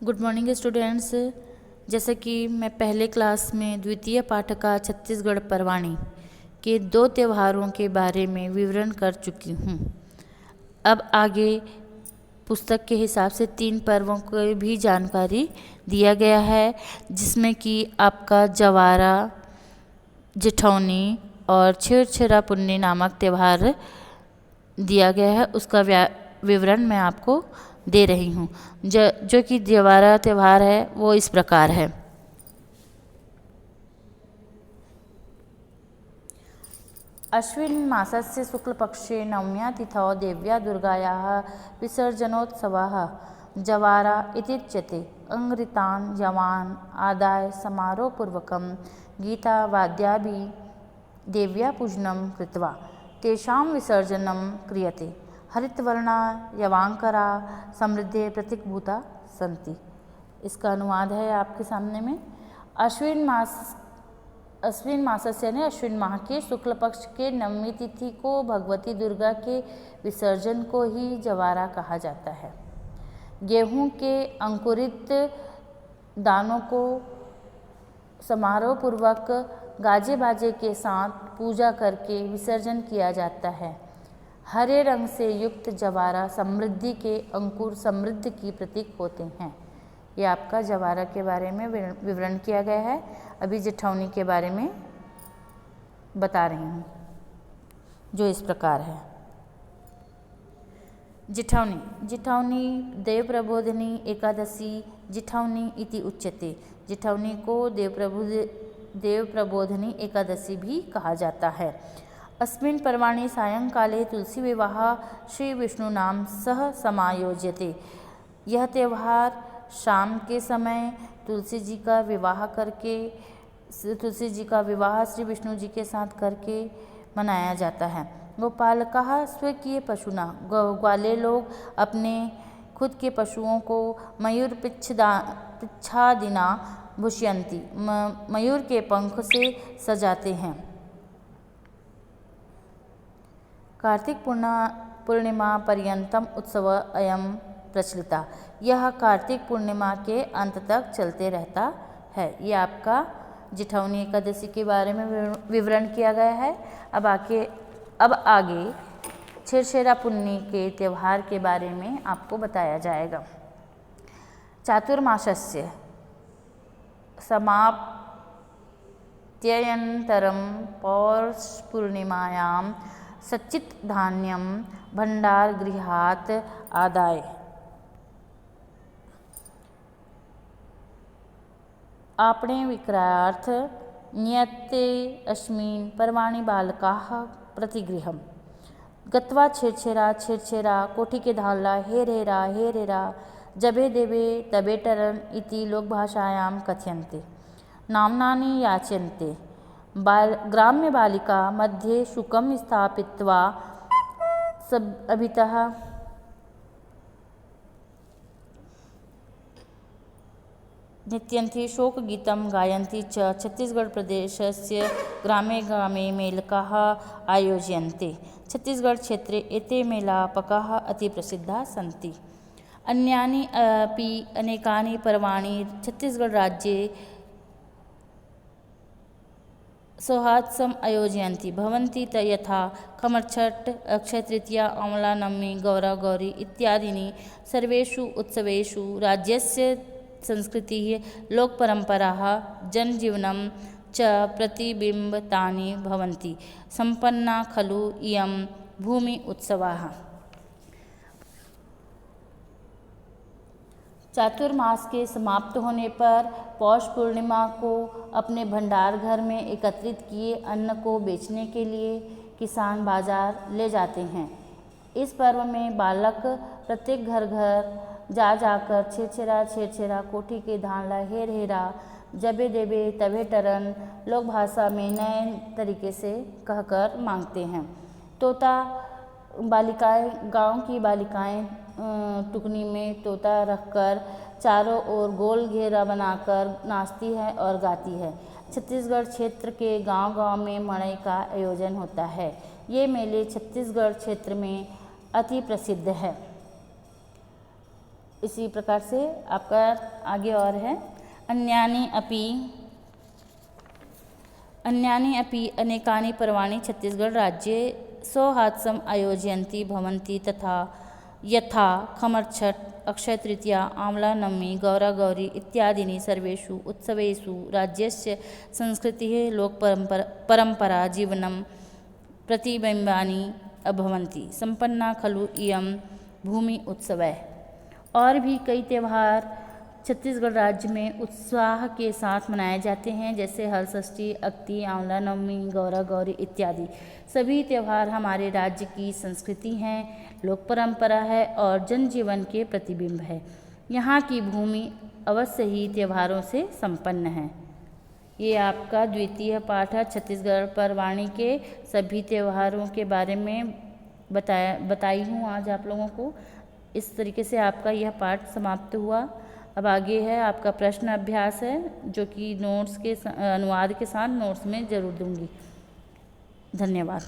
Good morning students. जैसे कि मैं पहले क्लास में द्वितीय पाठका छत्तीसगढ़ परवाणी के 2 त्योहारों के बारे में विवरण कर चुकी हूँ। अब आगे पुस्तक के हिसाब से 3 पर्वों की भी जानकारी दिया गया है, जिसमें कि आपका जवारा, जेठौनी और छेरछेरा पुन्नी नामक त्यौहार दिया गया है। उसका विवरण मैं आपको दे रही हूँ। जो कि जवारा त्यौहार है वो इस प्रकार है। अश्विन मासस्य शुक्लपक्षे नवम्या तिथौ देव्या दुर्गायाः विसर्जनोत्सवः जवारा इत्युच्यते। अंगृतान् यवान् आदाय समारोहपूर्वकं गीतावाद्याभिः देव्या पूजनं कृत्वा तेषां विसर्जनं क्रियते। हरितवर्णा यवांकरा समृद्धे प्रतीकभूता सन्ति। इसका अनुवाद है आपके सामने में। अश्विन मासस्य ने अश्विन माह के शुक्ल पक्ष के नवमी तिथि को भगवती दुर्गा के विसर्जन को ही जवारा कहा जाता है। गेहूं के अंकुरित दानों को समारोहपूर्वक गाजे बाजे के साथ पूजा करके विसर्जन किया जाता है। हरे रंग से युक्त जवारा समृद्धि के अंकुर समृद्धि की प्रतीक होते हैं। ये आपका जवारा के बारे में विवरण किया गया है। अभी जेठौनी के बारे में बता रही हूँ, जो इस प्रकार है। जेठौनी देवप्रबोधिनी एकादशी जेठौनी इति उच्यते। जेठौनी को देवप्रबोधिनी एकादशी भी कहा जाता है। अस्मिन् पर्वाणि सायंकाले तुलसी विवाह श्री विष्णुनाम सह समायोज्यते। यह त्यौहार शाम के समय तुलसी जी का विवाह श्री विष्णु जी के साथ करके मनाया जाता है। गोपालकः स्वकीय पशुना, ग्वाले लोग अपने खुद के पशुओं को मयूर पिच्छादिना भुष्यन्ति, मयूर के पंख से सजाते हैं। कार्तिक पूर्णिमा पर्यंतम उत्सव अयम प्रचलिता। यह कार्तिक पूर्णिमा के अंत तक चलते रहता है। ये आपका जेठौनी एकादशी के बारे में विवरण किया गया है। अब आगे छेरछेरा पुन्नी के त्यौहार के बारे में आपको बताया जाएगा। चातुर्मासस्य समाप्त्यनन्तरं पौषपूर्णिमायां सच्चित् धान्यं भण्डारगृहात् आदाय आपणे विक्रयार्थ नियते अस्मिन् पर्वाणि बालकाः प्रतिगृहं गत्वा छेरछेरा कोठी के धानला हेरेरा जबे देवे तबे टरन इति लोकभाषायां कथ्यन्ते। नाम्नानि याच्यन्ते। ग्राम्य बालिका मध्ये शुकं स्थापित्वा अभितः नृत्यन्ति, शोकगीतं गायन्ति च। छत्तीसगढ़ प्रदेशस्य ग्रामे मेलकाः आयोज्यन्ते। छत्तीसगढ़ क्षेत्रे एते मेलापकाः अतिप्रसिद्धाः सन्ति। अन्यानि अपि अनेकानि पर्वाणि छत्तीसगढ़राज्ये सौहार्दसम् आयोजयन्ति भवन्ति यथा खमरछठ, अक्षयतृतीया, अमलानवमी, गौरा-गौरी इत्यादीनि। सर्वेषु उत्सवेषु राज्यस्य संस्कृतिः, लोकपरम्पराः, जनजीवनं च प्रतिबिम्बितानि भवन्ति। सम्पन्ना खलु इयं भूमि उत्सवाः। चातुर्मास के समाप्त होने पर पौष पूर्णिमा को अपने भंडार घर में एकत्रित किए अन्न को बेचने के लिए किसान बाजार ले जाते हैं। इस पर्व में बालक प्रत्येक घर जाकर छेरछेरा कोठी के धानला हेरा जबे देवे तबे टरन लोक भाषा में नए तरीके से कहकर मांगते हैं। तोता बालिकाएं, गांव की बालिकाएं टुकनी में तोता रखकर चारों ओर गोल घेरा बनाकर नाचती है और गाती है। छत्तीसगढ़ क्षेत्र के गांव-गांव में मड़ई का आयोजन होता है। ये मेले छत्तीसगढ़ क्षेत्र में अति प्रसिद्ध है। इसी प्रकार से आपका आगे और है, अन्यानि अपि अनेकानि पर्वाणि छत्तीसगढ़ राज्ये सौहार्दसम् आयोजयन्ति भवन्ति तथा यथा खमरछठ, अक्षय तृतीया, आम्ला नवमी, गौरा गौरी इत्यादीनि सर्वेषु उत्सवेषु राज्यस्य संस्कृतिः लोकपरम्परा जीवनं प्रतिबिम्बानि अभवन्ति सम्पन्ना खलु इयं भूमि उत्सवः। और भी कई त्यौहार छत्तीसगढ़ राज्य में उत्साह के साथ मनाए जाते हैं, जैसे हल षष्ठी, अक्ति, आंवला नवमी, गौरा गौरी इत्यादि। सभी त्यौहार हमारे राज्य की संस्कृति हैं, लोक परंपरा है और जनजीवन के प्रतिबिंब है। यहाँ की भूमि अवश्य ही त्यौहारों से संपन्न है। ये आपका द्वितीय पाठ है, छत्तीसगढ़ परवाणी के सभी त्यौहारों के बारे में बताई हूँ आज आप लोगों को। इस तरीके से आपका यह पाठ समाप्त हुआ। अब आगे है आपका प्रश्न अभ्यास है, जो कि नोट्स के अनुवाद के साथ नोट्स में ज़रूर दूंगी। धन्यवाद।